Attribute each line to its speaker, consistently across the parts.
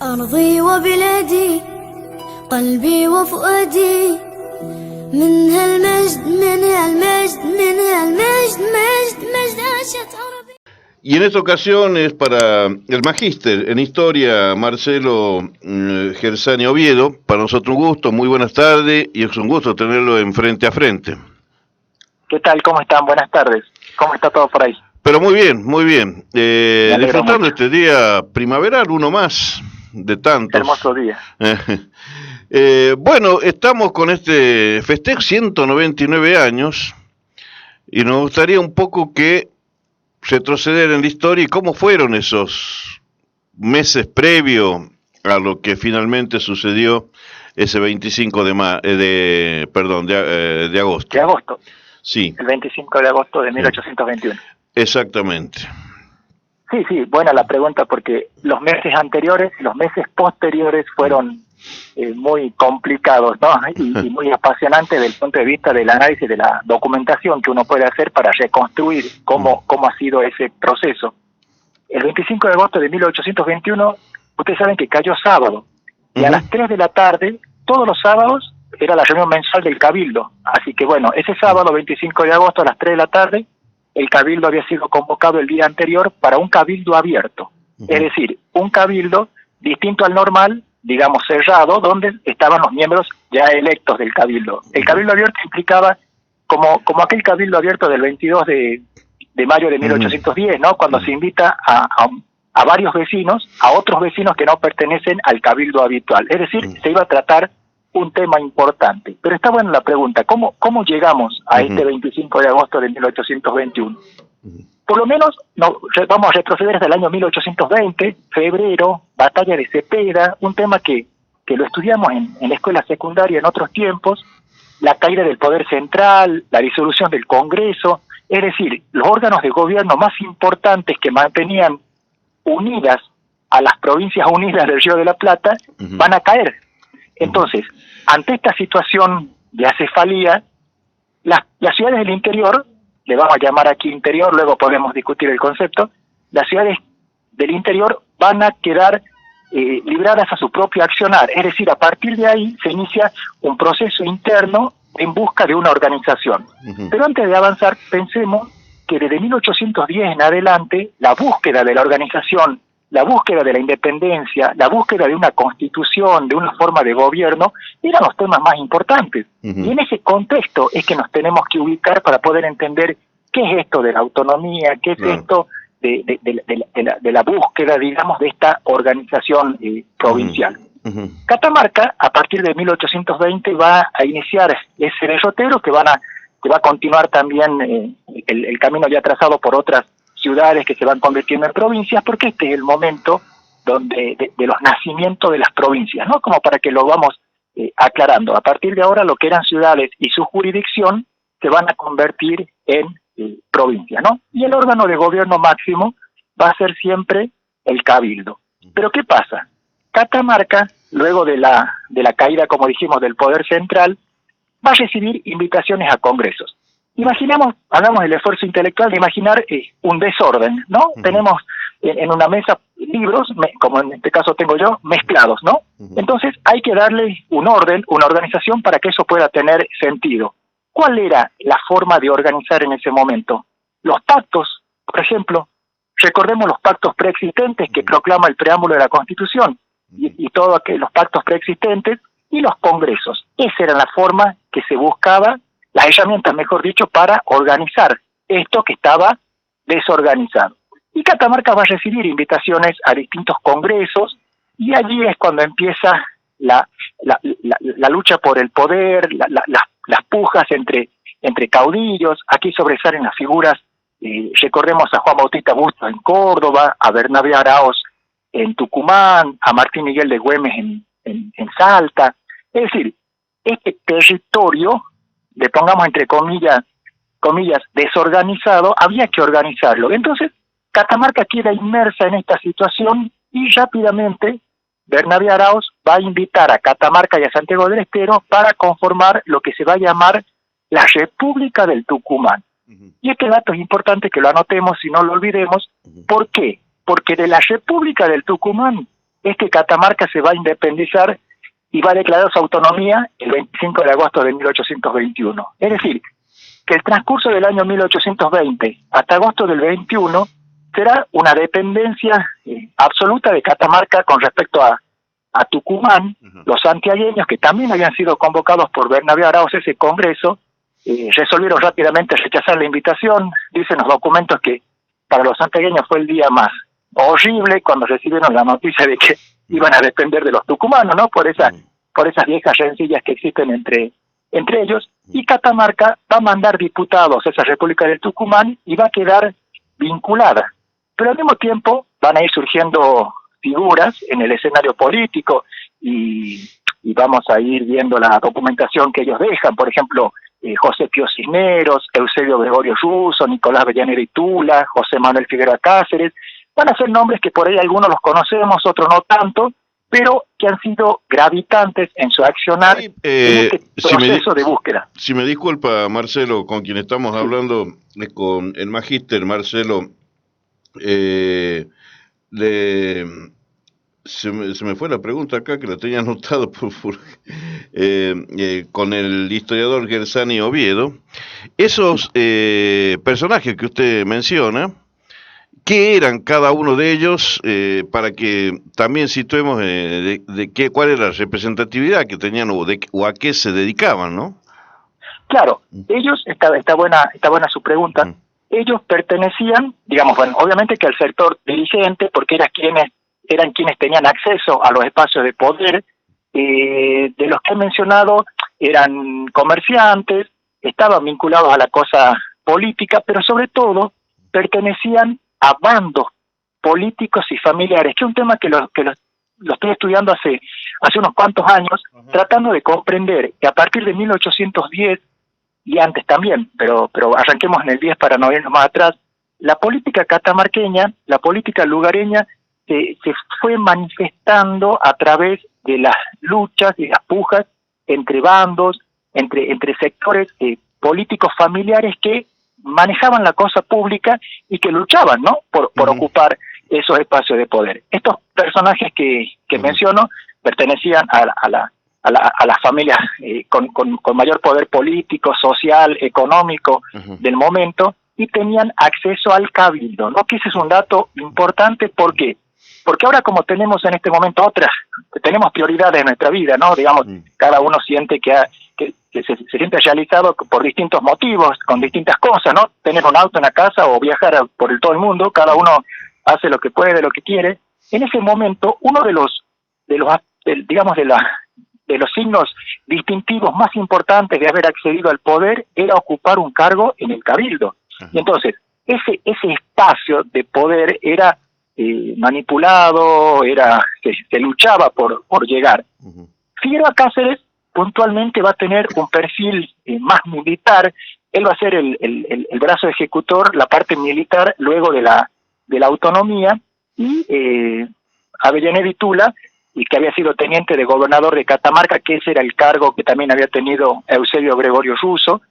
Speaker 1: أرضي وبلادي قلبي وفؤادي من هالمجد من هالمجد من هالمجد مجد عاشت عربي.
Speaker 2: Y en esta ocasión es para el magíster en historia Marcelo Gersani Oviedo. Para nosotros un gusto, muy buenas tardes y es un gusto tenerlo en frente a frente.
Speaker 3: ¿Qué tal? ¿Cómo están? Buenas tardes. ¿Cómo está todo por ahí?
Speaker 2: Pero muy bien, muy bien. Disfrutando
Speaker 3: mucho.
Speaker 2: este día primaveral, uno más de tantos.
Speaker 3: Hermoso día.
Speaker 2: Bueno, estamos con este festejo, 199 años, y nos gustaría un poco que retroceder en la historia y cómo fueron esos meses previos a lo que finalmente sucedió ese 25 de agosto.
Speaker 3: De agosto.
Speaker 2: Sí.
Speaker 3: El 25 de agosto de 1821.
Speaker 2: Exactamente.
Speaker 3: Sí, buena la pregunta porque los meses anteriores, los meses posteriores fueron muy complicados, ¿no? Y muy apasionantes desde el punto de vista del análisis de la documentación que uno puede hacer para reconstruir cómo ha sido ese proceso. El 25 de agosto de 1821, ustedes saben que cayó sábado, y a las 3 de la tarde, todos los sábados, era la reunión mensual del Cabildo. Así que bueno, ese sábado 25 de agosto a las 3 de la tarde, el Cabildo había sido convocado el día anterior para un Cabildo abierto. Es decir, un Cabildo distinto al normal, digamos cerrado, donde estaban los miembros ya electos del Cabildo. El Cabildo abierto implicaba, como aquel Cabildo abierto del 22 de mayo de 1810, ¿no? Cuando se invita a varios vecinos, a otros vecinos que no pertenecen al Cabildo habitual. Es decir, se iba a tratar un tema importante. Pero está buena la pregunta, ¿cómo llegamos a este 25 de agosto de 1821? Por lo menos vamos a retroceder hasta el año 1820, febrero, batalla de Cepeda, un tema que lo estudiamos en la escuela secundaria en otros tiempos, la caída del poder central, la disolución del Congreso, es decir, los órganos de gobierno más importantes que mantenían unidas a las provincias unidas del Río de la Plata van a caer. Entonces, ante esta situación de acefalía, las ciudades del interior, le vamos a llamar aquí interior, luego podemos discutir el concepto, las ciudades del interior van a quedar libradas a su propio accionar, es decir, a partir de ahí se inicia un proceso interno en busca de una organización. Pero antes de avanzar, pensemos que desde 1810 en adelante, la búsqueda de la organización, la búsqueda de la independencia, la búsqueda de una constitución, de una forma de gobierno, eran los temas más importantes. Y en ese contexto es que nos tenemos que ubicar para poder entender qué es esto de la autonomía, qué es esto de la búsqueda, digamos, de esta organización provincial. Catamarca, a partir de 1820, va a iniciar ese derrotero que va a continuar también el camino ya trazado por otras ciudades que se van convirtiendo en provincias, porque este es el momento donde de los nacimientos de las provincias, ¿no? Como para que lo vamos aclarando. A partir de ahora, lo que eran ciudades y su jurisdicción se van a convertir en provincias, ¿no? Y el órgano de gobierno máximo va a ser siempre el Cabildo. Pero ¿qué pasa? Catamarca, luego de la caída, como dijimos, del poder central, va a recibir invitaciones a congresos. Imaginemos, hagamos el esfuerzo intelectual de imaginar un desorden, ¿no? Tenemos en una mesa libros, como en este caso tengo yo, mezclados, ¿no? Entonces hay que darle un orden, una organización para que eso pueda tener sentido. ¿Cuál era la forma de organizar en ese momento? Los pactos, por ejemplo, recordemos los pactos preexistentes que proclama el preámbulo de la Constitución y todos los pactos preexistentes y los congresos. Esa era la forma que se buscaba, las herramientas, mejor dicho, para organizar esto que estaba desorganizado. Y Catamarca va a recibir invitaciones a distintos congresos y allí es cuando empieza la lucha por el poder, las pujas entre caudillos. Aquí sobresalen las figuras, recordemos a Juan Bautista Bustos en Córdoba, a Bernabé Araoz en Tucumán, a Martín Miguel de Güemes en Salta. Es decir, este territorio, le pongamos entre comillas, desorganizado, había que organizarlo. Entonces, Catamarca queda inmersa en esta situación y rápidamente Bernabé Araoz va a invitar a Catamarca y a Santiago del Estero para conformar lo que se va a llamar la República del Tucumán. Y este dato es importante que lo anotemos y no lo olvidemos. ¿Por qué? Porque de la República del Tucumán es que Catamarca se va a independizar y va a declarar su autonomía el 25 de agosto de 1821. Es decir, que el transcurso del año 1820 hasta agosto del 21 será una dependencia absoluta de Catamarca con respecto a Tucumán. Los santiagueños, que también habían sido convocados por Bernabé Araoz a ese congreso, resolvieron rápidamente rechazar la invitación. Dicen los documentos que para los santiagueños fue el día más horrible cuando recibieron la noticia de que iban a depender de los tucumanos, ¿no? Por esas viejas rencillas que existen entre ellos, y Catamarca va a mandar diputados a esa República del Tucumán y va a quedar vinculada. Pero al mismo tiempo van a ir surgiendo figuras en el escenario político y vamos a ir viendo la documentación que ellos dejan, por ejemplo, José Pío Cisneros, Eusebio Gregorio Russo, Nicolás Avellaneda y Tula, José Manuel Figueroa Cáceres. Van a ser nombres que por ahí algunos los conocemos, otros no tanto, pero que han sido gravitantes en su accionar en este proceso de búsqueda.
Speaker 2: Si me disculpa, Marcelo, con quien estamos hablando, con el magíster Marcelo, se me fue la pregunta acá, que la tenía anotado con el historiador Gersani Oviedo. Esos personajes que usted menciona, ¿qué eran cada uno de ellos, para que también situemos cuál era la representatividad que tenían o a qué se dedicaban, ¿no?
Speaker 3: Claro, ellos, está buena su pregunta, ellos pertenecían, digamos, bueno, obviamente que al sector dirigente, porque eran quienes tenían acceso a los espacios de poder. De los que he mencionado, eran comerciantes, estaban vinculados a la cosa política, pero sobre todo pertenecían a bandos políticos y familiares, que es un tema que lo estoy estudiando hace unos cuantos años, tratando de comprender que a partir de 1810, y antes también, pero arranquemos en el 10 para no irnos más atrás, la política catamarqueña, la política lugareña, se fue manifestando a través de las luchas y las pujas entre bandos, entre sectores políticos familiares que manejaban la cosa pública y que luchaban, ¿no?, por ocupar esos espacios de poder. Estos personajes que menciono pertenecían a las familias con mayor poder político, social, económico del momento, y tenían acceso al cabildo, ¿no? Que ese es un dato importante. ¿Por qué? Porque ahora, como tenemos en este momento tenemos prioridades en nuestra vida, ¿no? Digamos, cada uno siente que se siente realizado por distintos motivos, con distintas cosas, ¿no? Tener un auto en la casa o viajar por todo el mundo, cada uno hace lo que puede, lo que quiere. En ese momento, uno de los signos distintivos más importantes de haber accedido al poder era ocupar un cargo en el cabildo. Y entonces, ese espacio de poder era manipulado, se luchaba por llegar. Figueroa Cáceres puntualmente va a tener un perfil más militar. Él va a ser el brazo ejecutor, la parte militar, luego de la autonomía, y Avellaneda y Tula, y que había sido teniente de gobernador de Catamarca, que ese era el cargo que también había tenido Eusebio Gregorio Russo.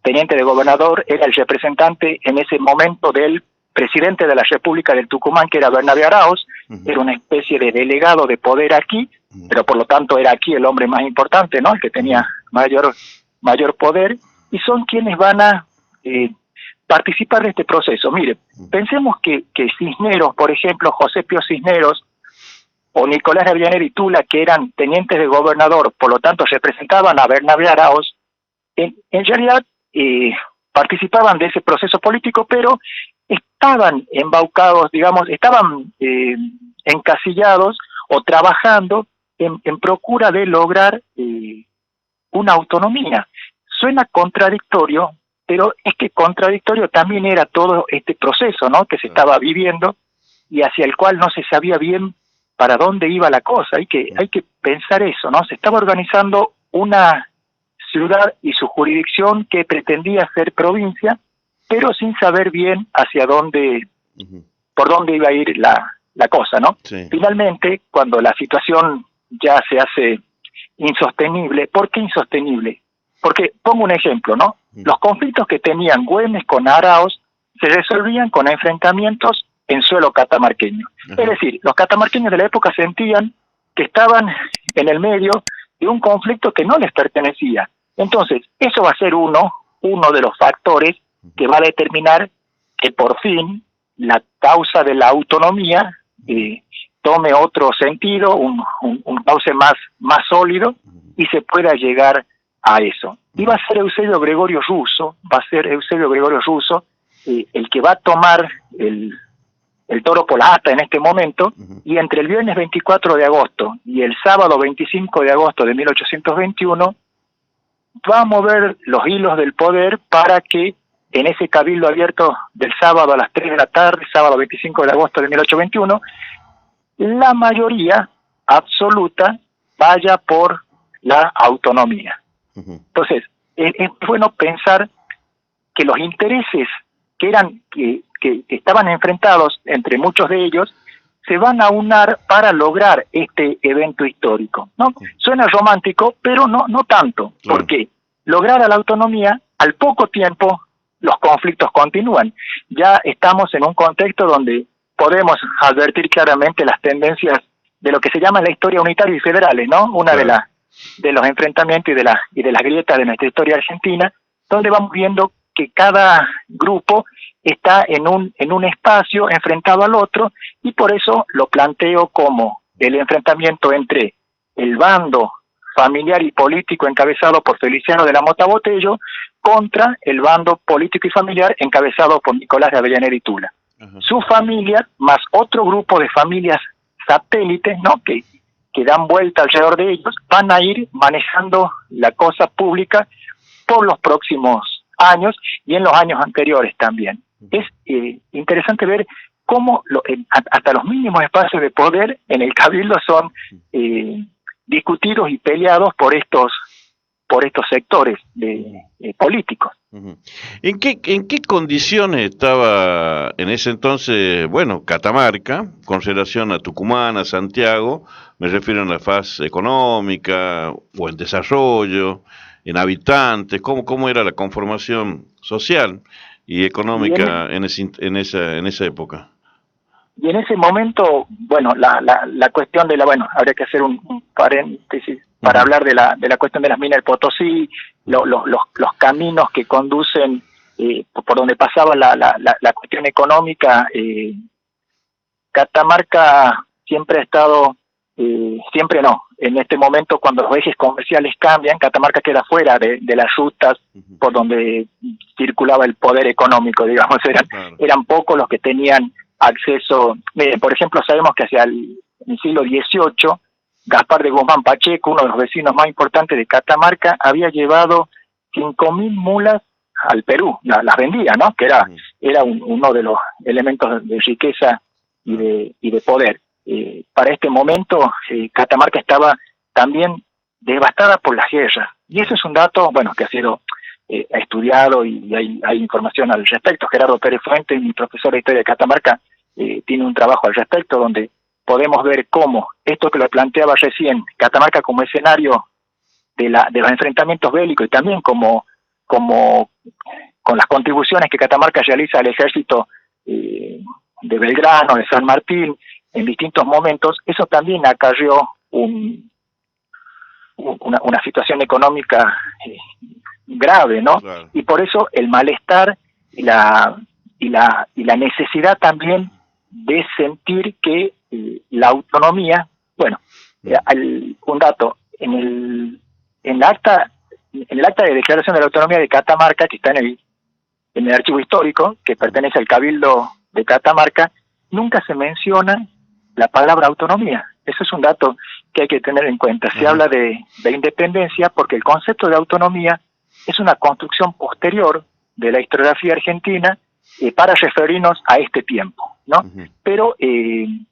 Speaker 3: Teniente de gobernador, era el representante en ese momento del presidente de la República del Tucumán, que era Bernabé Araoz. Era una especie de delegado de poder aquí, pero por lo tanto era aquí el hombre más importante, ¿no?, el que tenía mayor poder, y son quienes van a participar de este proceso. Mire, pensemos que Cisneros, por ejemplo, José Pío Cisneros, o Nicolás Avellaneda y Tula, que eran tenientes de gobernador, por lo tanto representaban a Bernabé Araoz, en realidad participaban de ese proceso político, pero estaban embaucados, digamos, estaban encasillados o trabajando en procura de lograr una autonomía. Suena contradictorio, pero es que contradictorio también era todo este proceso, ¿no?, que se estaba viviendo y hacia el cual no se sabía bien para dónde iba la cosa. Hay que pensar eso, ¿no? Se estaba organizando una ciudad y su jurisdicción que pretendía ser provincia, pero sin saber bien hacia dónde, por dónde iba a ir la cosa, ¿no? Sí. Finalmente, cuando la situación ya se hace insostenible, ¿por qué insostenible? Porque, pongo un ejemplo, ¿no? Los conflictos que tenían Güemes con Araoz se resolvían con enfrentamientos en suelo catamarqueño.
Speaker 2: Ajá.
Speaker 3: Es decir, los catamarqueños de la época sentían que estaban en el medio de un conflicto que no les pertenecía. Entonces, eso va a ser uno de los factores que va a determinar que por fin la causa de la autonomía tome otro sentido, un cauce más sólido, y se pueda llegar a eso. Y va a ser Eusebio Gregorio Russo, el que va a tomar el toro por la asta en este momento, y entre el viernes 24 de agosto y el sábado 25 de agosto de 1821, va a mover los hilos del poder para que en ese cabildo abierto del sábado a las 3 de la tarde, sábado 25 de agosto de 1821, la mayoría absoluta vaya por la autonomía. Entonces, es bueno pensar que los intereses que estaban enfrentados entre muchos de ellos se van a unar para lograr este evento histórico, ¿no? Suena romántico, pero no tanto,
Speaker 2: Claro.
Speaker 3: porque lograr la autonomía, al poco tiempo los conflictos continúan. Ya estamos en un contexto donde podemos advertir claramente las tendencias de lo que se llama la historia unitaria y federales, ¿no? Una
Speaker 2: Claro.
Speaker 3: de los enfrentamientos y de las grietas de nuestra historia argentina, donde vamos viendo que cada grupo está en un espacio enfrentado al otro, y por eso lo planteo como el enfrentamiento entre el bando familiar y político encabezado por Feliciano de la Mota Botello contra el bando político y familiar encabezado por Nicolás de Avellaneda y Tula.
Speaker 2: Ajá.
Speaker 3: Su familia más otro grupo de familias satélites, ¿no?, que dan vuelta alrededor de ellos, van a ir manejando la cosa pública por los próximos años y en los años anteriores también. Es interesante ver cómo hasta los mínimos espacios de poder en el cabildo son discutidos y peleados por estos sectores políticos.
Speaker 2: ¿En qué condiciones estaba en ese entonces, bueno, Catamarca, con relación a Tucumán, a Santiago? Me refiero en la fase económica o en desarrollo, en habitantes. ¿Cómo era la conformación social y económica en esa época?
Speaker 3: Y en ese momento, bueno, la cuestión de habría que hacer un paréntesis para hablar de la cuestión de las minas del Potosí, los caminos que conducen por donde pasaba la cuestión económica. Catamarca siempre ha estado, siempre no, en este momento cuando los ejes comerciales cambian, Catamarca queda fuera de las rutas por donde circulaba el poder económico, digamos. Eran pocos los que tenían acceso. Por ejemplo, sabemos que hacia el siglo XVIII, Gaspar de Guzmán Pacheco, uno de los vecinos más importantes de Catamarca, había llevado 5.000 mulas al Perú, las vendía, ¿no?, que era uno de los elementos de riqueza y de poder. Para este momento, Catamarca estaba también devastada por las guerras, y eso es un dato, bueno, que ha sido estudiado y hay información al respecto. Gerardo Pérez Fuentes, mi profesor de historia de Catamarca, tiene un trabajo al respecto donde podemos ver cómo esto que lo planteaba recién, Catamarca como escenario de los enfrentamientos bélicos, y también como con las contribuciones que Catamarca realiza al ejército de Belgrano, de San Martín, en distintos momentos, eso también acarreó una situación económica grave, ¿no? Claro. Y por eso el malestar y la necesidad también de sentir que la autonomía, bueno, un dato, en el acta de declaración de la autonomía de Catamarca, que está en el archivo histórico, que pertenece al Cabildo de Catamarca, nunca se menciona la palabra autonomía. Eso es un dato que hay que tener en cuenta. Se habla de independencia porque el concepto de autonomía es una construcción posterior de la historiografía argentina para referirnos a este tiempo, ¿no? Pero en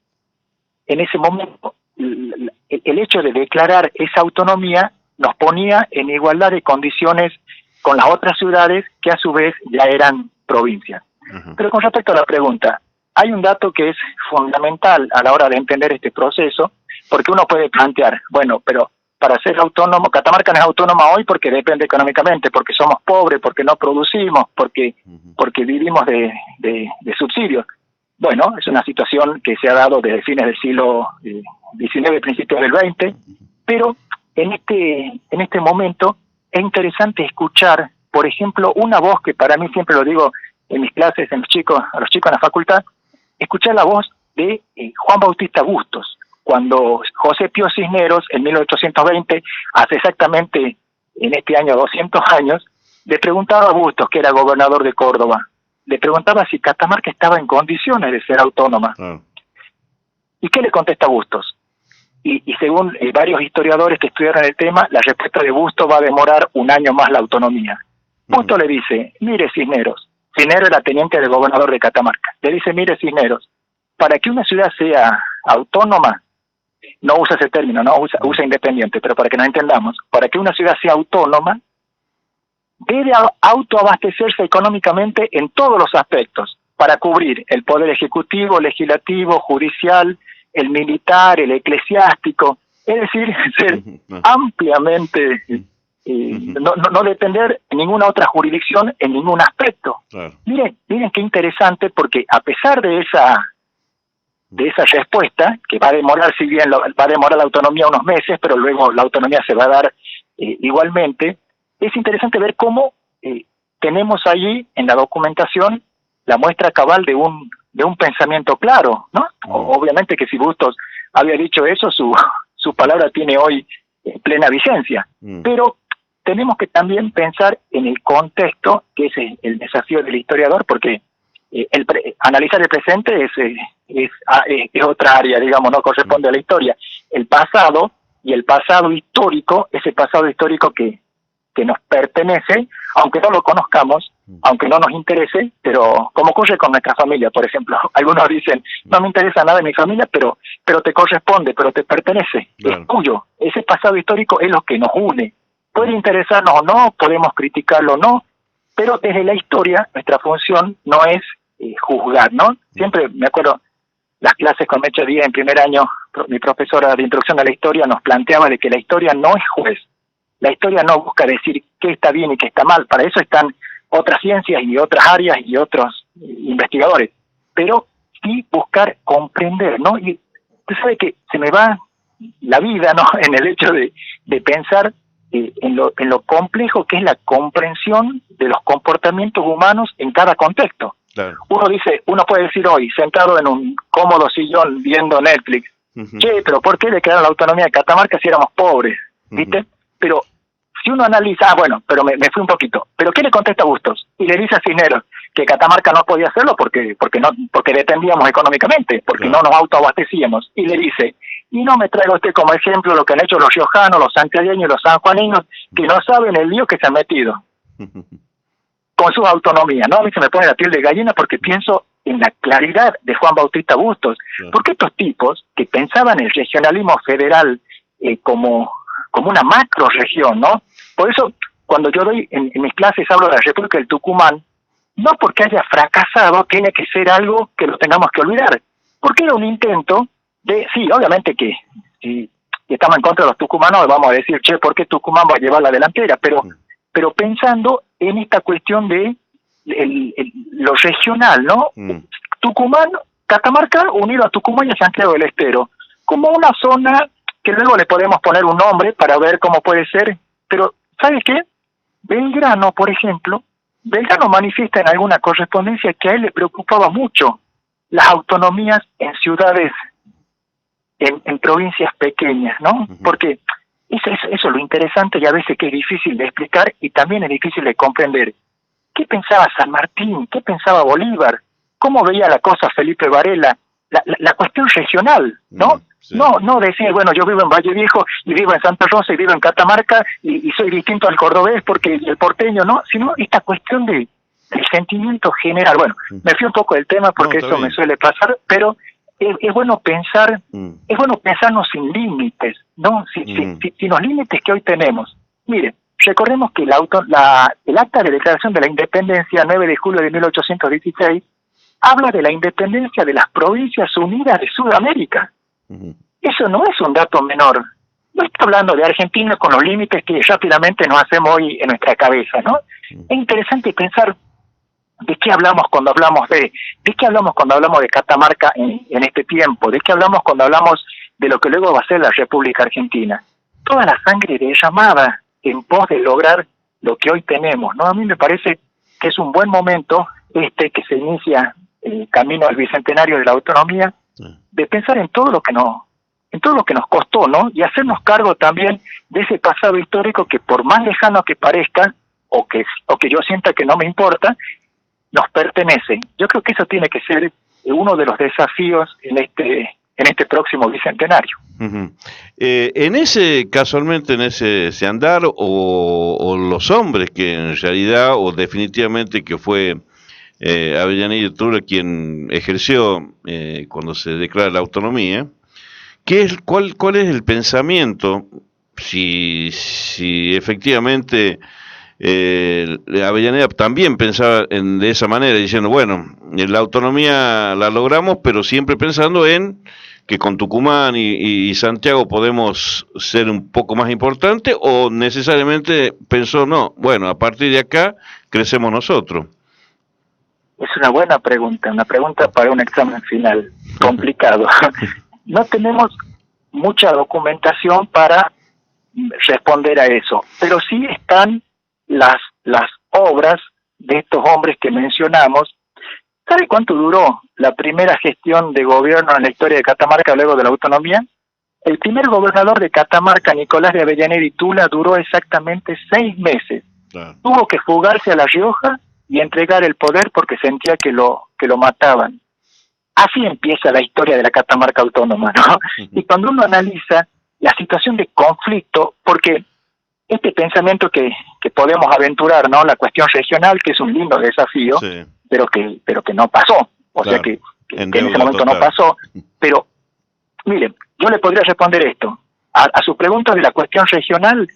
Speaker 3: ese momento el hecho de declarar esa autonomía nos ponía en igualdad de condiciones con las otras ciudades que a su vez ya eran provincias. Pero con respecto a la pregunta, hay un dato que es fundamental a la hora de entender este proceso, porque uno puede plantear, bueno, pero para ser autónomo, Catamarca no es autónoma hoy porque depende económicamente, porque somos pobres, porque no producimos, porque vivimos de subsidios. bueno, es una situación que se ha dado desde fines del siglo XIX, principios del XX, pero en este momento es interesante escuchar, por ejemplo, una voz que para mí, siempre lo digo en mis clases, a los chicos en la facultad, escuchar la voz de Juan Bautista Bustos, cuando José Pío Cisneros, en 1820, hace exactamente en este año 200 años, le preguntaba a Bustos, que era gobernador de Córdoba, le preguntaba si Catamarca estaba en condiciones de ser autónoma. ¿Y qué le contesta Bustos? Y según varios historiadores que estudiaron el tema, la respuesta de Bustos va a demorar un año más la autonomía. Bustos le dice, mire Cisneros era teniente del gobernador de Catamarca, le dice, mire Cisneros, para que una ciudad sea autónoma, no usa ese término, no usa independiente, pero para que nos entendamos, para que una ciudad sea autónoma, debe autoabastecerse económicamente en todos los aspectos, para cubrir el poder ejecutivo, legislativo, judicial, el militar, el eclesiástico, es decir, ser ampliamente, no depender de ninguna otra jurisdicción en ningún aspecto. Claro. Miren qué interesante, porque a pesar de esa respuesta, que va a demorar, si bien va a demorar la autonomía unos meses, pero luego la autonomía se va a dar igualmente, es interesante ver cómo tenemos allí en la documentación la muestra cabal de un pensamiento claro, ¿no? Obviamente que si Bustos había dicho eso, su palabra tiene hoy plena vigencia, pero tenemos que también pensar en el contexto, que es el desafío del historiador, porque analizar el presente es otra área, digamos, no corresponde a la historia. El pasado y el pasado histórico, ese pasado histórico que nos pertenece, aunque no lo conozcamos, aunque no nos interese, pero como ocurre con nuestra familia, por ejemplo. Algunos dicen, no me interesa nada de mi familia, pero te corresponde, pero te pertenece, claro. Es tuyo. Ese pasado histórico es lo que nos une. Puede interesarnos o no, podemos criticarlo o no, pero desde la historia nuestra función no es juzgar, ¿no? Siempre me acuerdo las clases con Mecho Díaz en primer año, mi profesora de introducción a la historia nos planteaba de que la historia no es juez. La historia no busca decir qué está bien y qué está mal, para eso están otras ciencias y otras áreas y otros investigadores, pero sí buscar comprender, ¿no? Y usted sabe que se me va la vida, ¿no?, en el hecho de pensar en lo complejo que es la comprensión de los comportamientos humanos en cada contexto. Claro. Uno puede decir hoy, sentado en un cómodo sillón viendo Netflix, che, pero ¿por qué le quedaron la autonomía de Catamarca si éramos pobres? ¿Viste? Pero si uno analiza, bueno, pero me fui un poquito, pero ¿qué le contesta Bustos? Y le dice a Cisneros que Catamarca no podía hacerlo porque dependíamos económicamente, porque no nos autoabastecíamos. Y le dice, y no me traiga usted como ejemplo lo que han hecho los riojanos, los santiagueños y los sanjuaninos, que no saben el lío que se han metido con su autonomía, ¿no? A mí se me pone la piel de gallina porque pienso en la claridad de Juan Bautista Bustos, porque estos tipos que pensaban el regionalismo federal como una macro región, ¿no? Por eso, cuando yo doy en mis clases hablo de la República del Tucumán, no porque haya fracasado tiene que ser algo que lo tengamos que olvidar, porque era un intento de, sí, obviamente que si estamos en contra de los tucumanos, vamos a decir, che, ¿por qué Tucumán va a llevar la delantera? Pero pensando en esta cuestión de lo regional, ¿no? Tucumán, Catamarca unido a Tucumán y a Santiago del Estero, como una zona que luego le podemos poner un nombre para ver cómo puede ser, pero ¿sabes qué? Belgrano, por ejemplo, Belgrano manifiesta en alguna correspondencia que a él le preocupaba mucho las autonomías en ciudades, en provincias pequeñas, ¿no? Porque eso es lo interesante y a veces que es difícil de explicar y también es difícil de comprender. ¿Qué pensaba San Martín? ¿Qué pensaba Bolívar? ¿Cómo veía la cosa Felipe Varela? La cuestión regional, ¿no? Sí. No decir, bueno, yo vivo en Valle Viejo y vivo en Santa Rosa y vivo en Catamarca y soy distinto al cordobés porque el porteño, ¿no? Sino esta cuestión del sentimiento general. Bueno, me fui un poco del tema porque eso me suele pasar, pero es bueno pensar, es bueno pensarnos sin límites, ¿no? Sin los límites que hoy tenemos. Mire, recordemos que el acta de declaración de la independencia, 9 de julio de 1816, habla de la independencia de las Provincias Unidas de Sudamérica. Eso no es un dato menor. No está hablando de Argentina con los límites que rápidamente nos hacemos hoy en nuestra cabeza, ¿no? Es interesante pensar ¿De qué hablamos cuando hablamos de qué hablamos cuando hablamos de Catamarca en este tiempo? ¿De qué hablamos cuando hablamos de lo que luego va a ser la República Argentina? Toda la sangre derramada en pos de lograr lo que hoy tenemos, ¿no? A mí me parece que es un buen momento que se inicia el camino al bicentenario de la autonomía, de pensar en todo lo que nos costó, ¿no? Y hacernos cargo también de ese pasado histórico que, por más lejano que parezca, o que yo sienta que no me importa, nos pertenece. Yo creo que eso tiene que ser uno de los desafíos en este próximo bicentenario.
Speaker 2: Uh-huh. Casualmente en ese andar, o los hombres que en realidad, o definitivamente que fue Avellaneda y Tura quien ejerció cuando se declara la autonomía, ¿cuál es el pensamiento, si efectivamente Avellaneda también pensaba de esa manera, diciendo, bueno, la autonomía la logramos, pero siempre pensando en que con Tucumán y Santiago podemos ser un poco más importantes, o necesariamente pensó, no, bueno, a partir de acá crecemos nosotros?
Speaker 3: Es una buena pregunta, una pregunta para un examen final, complicado. No tenemos mucha documentación para responder a eso, pero sí están las obras de estos hombres que mencionamos. ¿Sabe cuánto duró la primera gestión de gobierno en la historia de Catamarca luego de la autonomía? El primer gobernador de Catamarca, Nicolás de Avellaneda y Tula, duró exactamente 6 meses. Claro. Tuvo que fugarse a La Rioja y entregar el poder porque sentía que lo mataban. Así empieza la historia de la Catamarca autónoma, ¿no? Y cuando uno analiza la situación de conflicto, porque este pensamiento que podemos aventurar, ¿no? La cuestión regional, que es un lindo desafío, sí, pero que no pasó. O claro, sea que en ese momento total no pasó. Pero, miren, yo le podría responder esto. A su pregunta de la cuestión regional,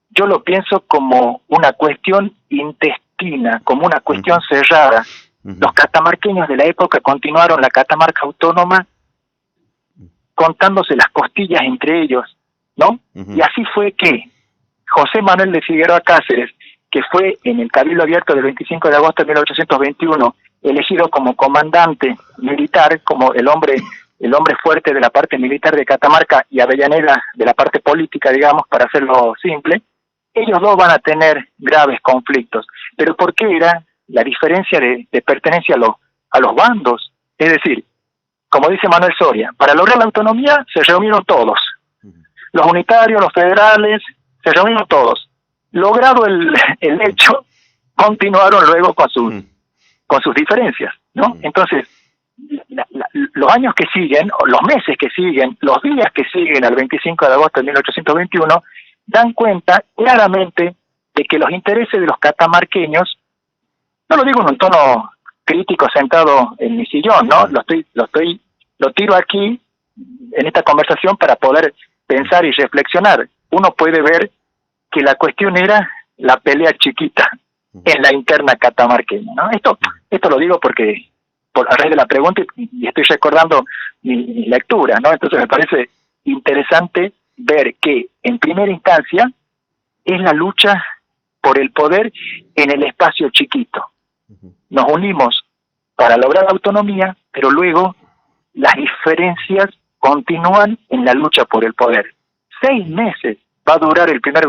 Speaker 3: yo lo pienso como una cuestión intestina, como una cuestión cerrada. Los catamarqueños de la época continuaron la Catamarca autónoma contándose las costillas entre ellos, ¿no? Y así fue que José Manuel de Figueroa Cáceres, que fue en el Cabildo Abierto del 25 de agosto de 1821, elegido como comandante militar, como el hombre fuerte de la parte militar de Catamarca, y Avellaneda de la parte política, digamos, para hacerlo simple, ellos dos van a tener graves conflictos. ¿Pero por qué era la diferencia de pertenencia a los bandos? Es decir, como dice Manuel Soria, para lograr la autonomía se reunieron todos. Los unitarios, los federales, se reunieron todos. Logrado el hecho, continuaron luego con sus diferencias, ¿no? Entonces, los años que siguen, o los meses que siguen, los días que siguen al 25 de agosto de 1821, dan cuenta claramente de que los intereses de los catamarqueños, no lo digo en un tono crítico sentado en mi sillón, ¿no? Lo tiro aquí en esta conversación para poder pensar y reflexionar. Uno puede ver que la cuestión era la pelea chiquita en la interna catamarqueña, ¿no? Esto lo digo porque a raíz de la pregunta y estoy recordando mi lectura, ¿no? Entonces me parece interesante ver que en primera instancia es la lucha por el poder en el espacio chiquito. Nos unimos para lograr la autonomía, pero luego las diferencias continúan en la lucha por el poder. 6 meses va a durar el primer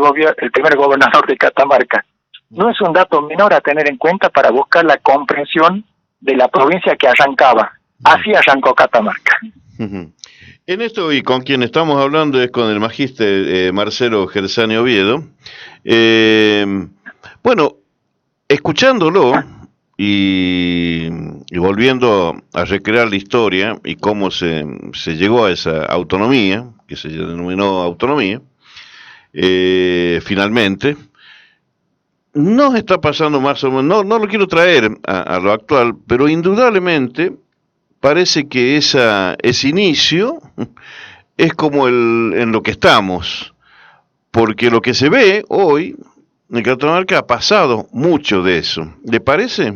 Speaker 3: gobernador de Catamarca. No es un dato menor a tener en cuenta para buscar la comprensión de la provincia que arrancaba. Así arrancó Catamarca.
Speaker 2: En esto, y con quien estamos hablando es con el magíster Marcelo Gersani Oviedo. Bueno, escuchándolo y volviendo a recrear la historia y cómo se llegó a esa autonomía, que se denominó autonomía, finalmente, nos está pasando más o menos, no lo quiero traer a lo actual, pero indudablemente parece que ese inicio es como en lo que estamos, porque lo que se ve hoy en Catamarca ha pasado mucho de eso. ¿Le parece?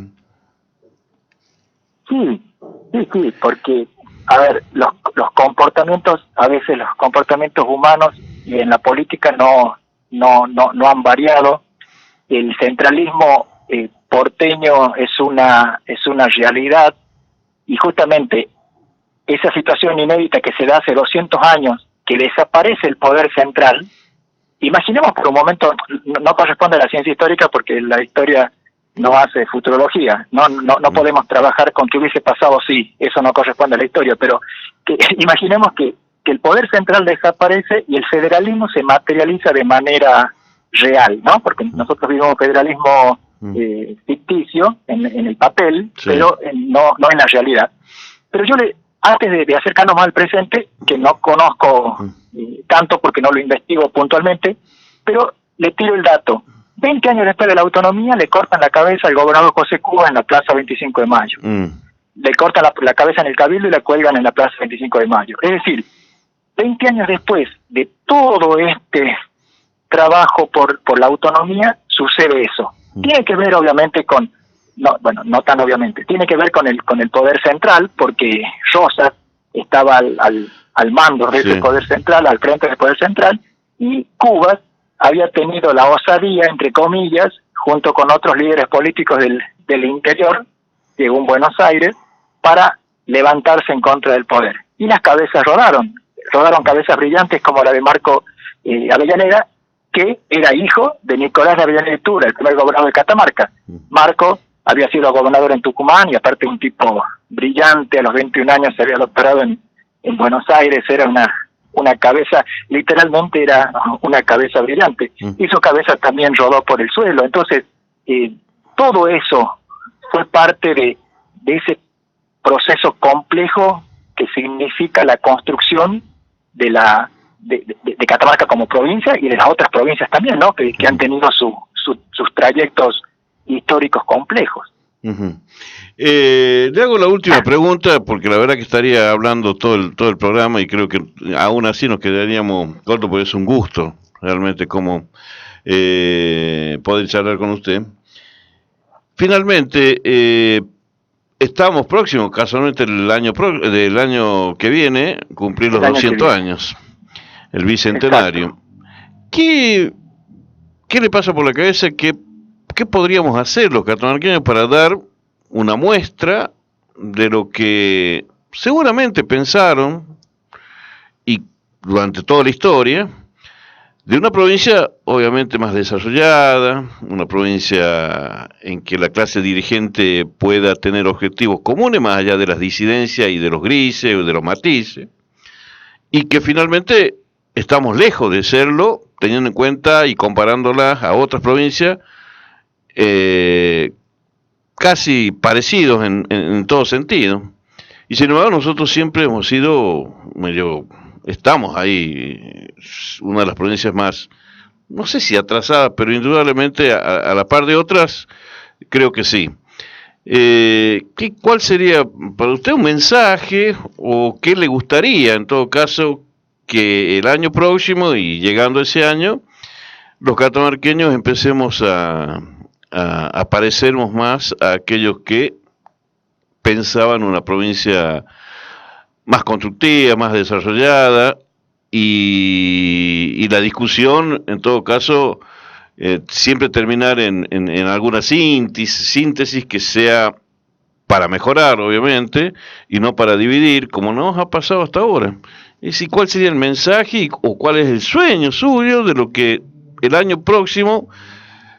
Speaker 3: Sí, porque, a ver, los comportamientos, a veces los comportamientos humanos y en la política no han variado. El centralismo porteño es una realidad, y justamente esa situación inédita que se da hace 200 años, que desaparece el poder central. Imaginemos por un momento, no corresponde a la ciencia histórica porque la historia no hace futurología, no podemos trabajar con que hubiese pasado, sí, eso no corresponde a la historia, pero imaginemos que el poder central desaparece y el federalismo se materializa de manera real, ¿no? Porque nosotros vivimos federalismo ficticio en el papel, sí, pero no en la realidad. Pero yo antes de acercarnos más al presente, que no conozco tanto porque no lo investigo puntualmente, pero le tiro el dato. 20 años después de la autonomía le cortan la cabeza al gobernador José Cuba en la Plaza 25 de Mayo. Le cortan la cabeza en el Cabildo y la cuelgan en la Plaza 25 de Mayo. Es decir, 20 años después de todo este trabajo por la autonomía, sucede eso. Tiene que ver obviamente no tan obviamente, tiene que ver con el poder central, porque Rosas estaba al mando de ese poder central, al frente del poder central, y Cuba había tenido la osadía, entre comillas, junto con otros líderes políticos del interior, llegó en Buenos Aires, para levantarse en contra del poder. Y las cabezas rodaron cabezas brillantes como la de Marco Avellaneda, que era hijo de Nicolás de Avellaneda y Tura, el primer gobernador de Catamarca. Marco había sido gobernador en Tucumán y aparte un tipo brillante, a los 21 años se había doctorado en Buenos Aires, era una cabeza, literalmente era una cabeza brillante. Y su cabeza también rodó por el suelo. Entonces, todo eso fue parte de ese proceso complejo que significa la construcción de Catamarca como provincia y de las otras provincias también, ¿no? Que han tenido sus trayectos históricos complejos.
Speaker 2: Le hago la última pregunta, porque la verdad que estaría hablando todo el programa y creo que aún así nos quedaríamos cortos, porque es un gusto realmente como poder charlar con usted. Finalmente, estamos próximos, casualmente del año que viene, cumplir los 200 años, el bicentenario. ¿Qué le pasa por la cabeza? ¿Qué podríamos hacer los catamarqueños para dar una muestra de lo que seguramente pensaron, y durante toda la historia, de una provincia obviamente más desarrollada, una provincia en que la clase dirigente pueda tener objetivos comunes más allá de las disidencias y de los grises o de los matices, y que finalmente estamos lejos de serlo, teniendo en cuenta y comparándolas a otras provincias casi parecidos en todo sentido? Y sin embargo nosotros siempre hemos sido estamos ahí, una de las provincias más, no sé si atrasadas, pero indudablemente a la par de otras, creo que sí. ¿Cuál sería para usted un mensaje, o qué le gustaría en todo caso que el año próximo y llegando ese año los catamarqueños empecemos a parecernos más a aquellos que pensaban una provincia más constructiva, más desarrollada, y la discusión, en todo caso, siempre terminar en alguna síntesis que sea para mejorar, obviamente, y no para dividir, como nos ha pasado hasta ahora? Es decir, ¿cuál sería el mensaje o cuál es el sueño suyo de lo que el año próximo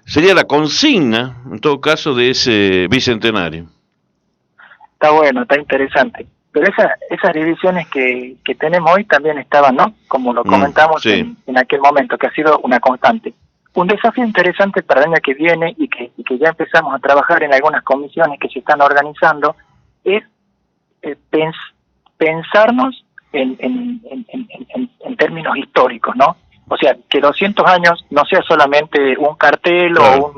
Speaker 2: sería la consigna, en todo caso, de ese bicentenario?
Speaker 3: Está bueno, está interesante. Pero esas divisiones que tenemos hoy también estaban, ¿no? Como lo comentamos en aquel momento, que ha sido una constante. Un desafío interesante para el año que viene y que ya empezamos a trabajar en algunas comisiones que se están organizando es pensarnos en términos históricos, ¿no? O sea, que 200 años no sea solamente un cartel o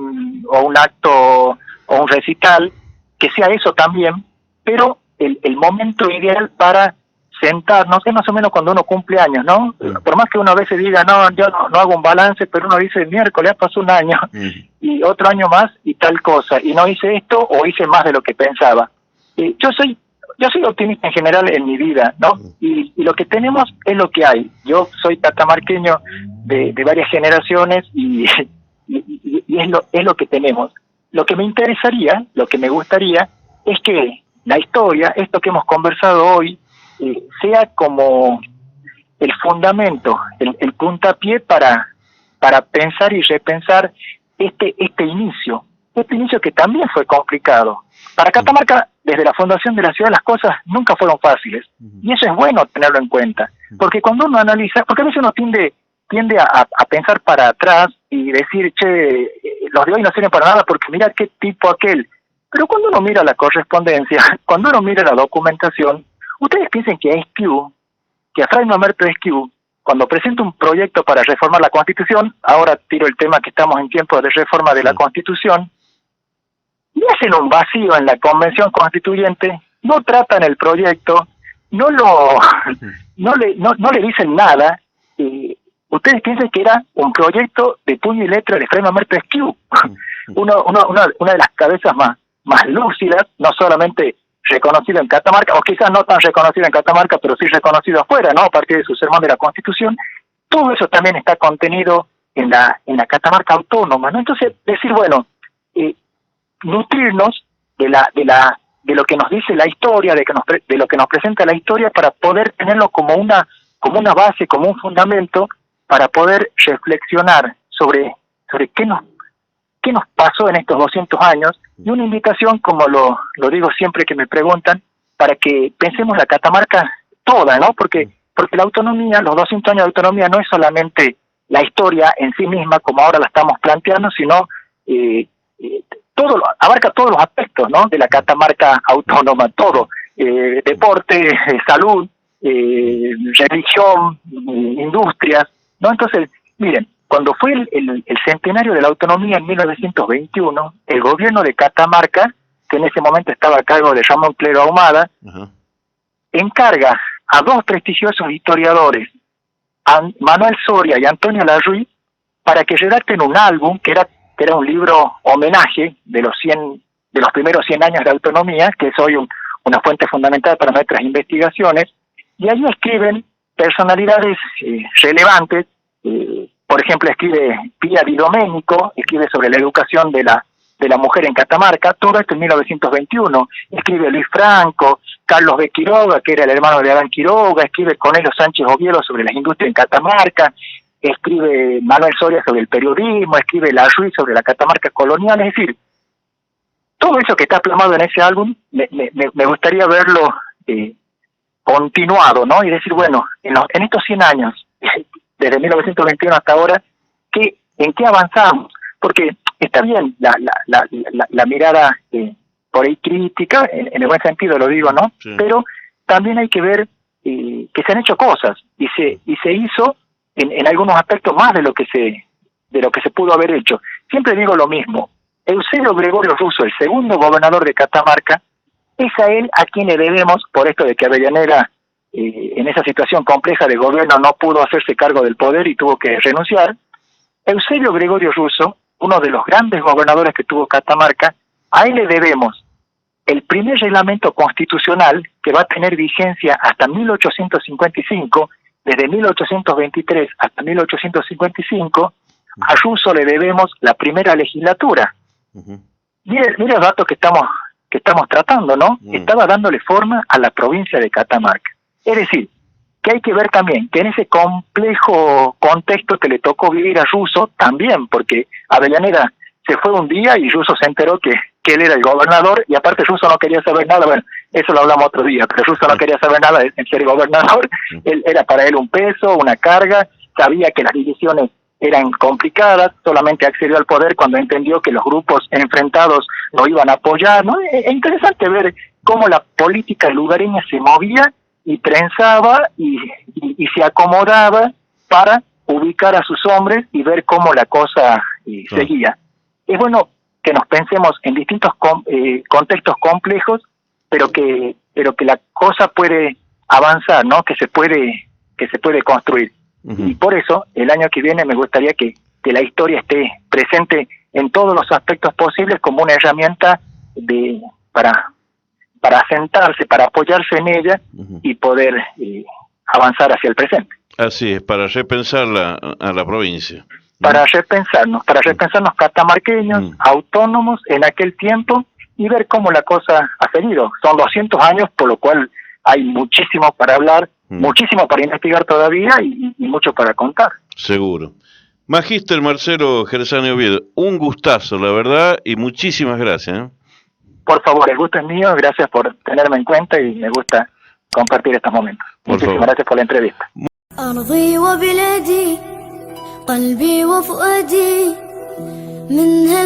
Speaker 3: un acto o un recital, que sea eso también, pero el momento ideal para sentarnos es más o menos cuando uno cumple años, ¿no? Por más que uno a veces diga, no, yo no hago un balance, pero uno dice, miércoles pasó un año y otro año más y tal cosa, y no hice esto o hice más de lo que pensaba. Yo soy optimista en general en mi vida, ¿no? Y lo que tenemos es lo que hay. Yo soy catamarqueño de varias generaciones y es lo que tenemos. lo que me interesaría, lo que me gustaría, es que la historia, esto que hemos conversado hoy, sea como el fundamento, el puntapié para pensar y repensar este inicio que también fue complicado. Para Catamarca, desde la fundación de la ciudad, las cosas nunca fueron fáciles, y eso es bueno tenerlo en cuenta, porque cuando uno analiza, porque a veces uno tiende a pensar para atrás y decir, che, los de hoy no sirven para nada porque mira qué tipo aquel. Pero cuando uno mira la correspondencia, cuando uno mira la documentación, ustedes piensen que Esquiú, que a Fray Mamerto Esquiú, cuando presenta un proyecto para reformar la Constitución, ahora tiro el tema que estamos en tiempo de reforma de la Constitución, y hacen un vacío en la Convención Constituyente, no tratan el proyecto, no le dicen nada. Ustedes piensan que era un proyecto de puño y letra de Fray Mamerto Esquiú, una de las cabezas más lúcidas, no solamente reconocido en Catamarca, o quizás no tan reconocido en Catamarca, pero sí reconocido afuera, ¿no? A partir de su sermón de la Constitución. Todo eso también está contenido en la Catamarca autónoma, ¿no? Entonces, decir, bueno, nutrirnos de lo que nos dice la historia, de lo que nos presenta la historia, para poder tenerlo como una base, como un fundamento, para poder reflexionar sobre qué nos pasó en estos 200 años, y una invitación, como lo digo siempre que me preguntan, para que pensemos la Catamarca toda, ¿no? Porque la autonomía, los 200 años de autonomía, no es solamente la historia en sí misma, como ahora la estamos planteando, sino abarca todos los aspectos, ¿no? De la Catamarca autónoma, todo, deporte, salud, religión, industrias, ¿no? Entonces, miren, cuando fue el centenario de la autonomía en 1921, el gobierno de Catamarca, que en ese momento estaba a cargo de Ramón Clero Ahumada, encarga a dos prestigiosos historiadores, a Manuel Soria y Antonio Larruy, para que redacten un álbum que era un libro homenaje de los primeros 100 años de autonomía, que es hoy una fuente fundamental para nuestras investigaciones, y ahí escriben personalidades relevantes. Por ejemplo, escribe Pía Di Domenico, escribe sobre la educación de la mujer en Catamarca, todo esto en 1921. Escribe Luis Franco, Carlos B. Quiroga, que era el hermano de Adán Quiroga, escribe Cornelio Sánchez Oviedo sobre las industrias en Catamarca, escribe Manuel Soria sobre el periodismo, escribe Larruy sobre la Catamarca colonial. Es decir, todo eso que está plasmado en ese álbum, me gustaría verlo continuado, ¿no? Y decir, bueno, en estos 100 años, desde 1921 hasta ahora, ¿en qué avanzamos? Porque está bien la mirada por ahí crítica, en el buen sentido lo digo, ¿no? Sí. Pero también hay que ver que se han hecho cosas, y se hizo en algunos aspectos más de lo que se pudo haber hecho. Siempre digo lo mismo: Eusebio Gregorio Russo, el segundo gobernador de Catamarca, es a él a quien le debemos, por esto de que Avellaneda, en esa situación compleja de gobierno, no pudo hacerse cargo del poder y tuvo que renunciar. Eusebio Gregorio Russo, uno de los grandes gobernadores que tuvo Catamarca, a él le debemos el primer reglamento constitucional, que va a tener vigencia hasta 1855, desde 1823 hasta 1855, a Russo le debemos la primera legislatura. Mire el dato que estamos tratando, ¿no? Estaba dándole forma a la provincia de Catamarca. Es decir, que hay que ver también que en ese complejo contexto que le tocó vivir a Russo, también, porque Avellaneda se fue un día y Russo se enteró que él era el gobernador, y aparte Russo no quería saber nada. Bueno, eso lo hablamos otro día, pero Russo no quería saber nada de ser gobernador. Era para él un peso, una carga, sabía que las divisiones eran complicadas, solamente accedió al poder cuando entendió que los grupos enfrentados lo iban a apoyar, ¿no? Es interesante ver cómo la política lugareña se movía y trenzaba y se acomodaba para ubicar a sus hombres y ver cómo la cosa seguía. Es bueno que nos pensemos en distintos contextos complejos, pero que la cosa puede avanzar, ¿no? Que se puede construir. Y por eso, el año que viene me gustaría que la historia esté presente en todos los aspectos posibles, como una herramienta para sentarse, para apoyarse en ella y poder avanzar hacia el presente.
Speaker 2: Así es, para repensar a la provincia.
Speaker 3: para repensarnos catamarqueños, autónomos en aquel tiempo y ver cómo la cosa ha seguido. Son 200 años, por lo cual hay muchísimo para hablar, muchísimo para investigar todavía y mucho para contar.
Speaker 2: Seguro. Magíster Marcelo Gersani Oviedo, un gustazo, la verdad, y muchísimas gracias.
Speaker 3: Por favor, el gusto es mío, gracias por tenerme en cuenta y me gusta compartir estos momentos. Muchísimas gracias por la entrevista.
Speaker 1: أرضي وبلادي قلبي وفؤادي منها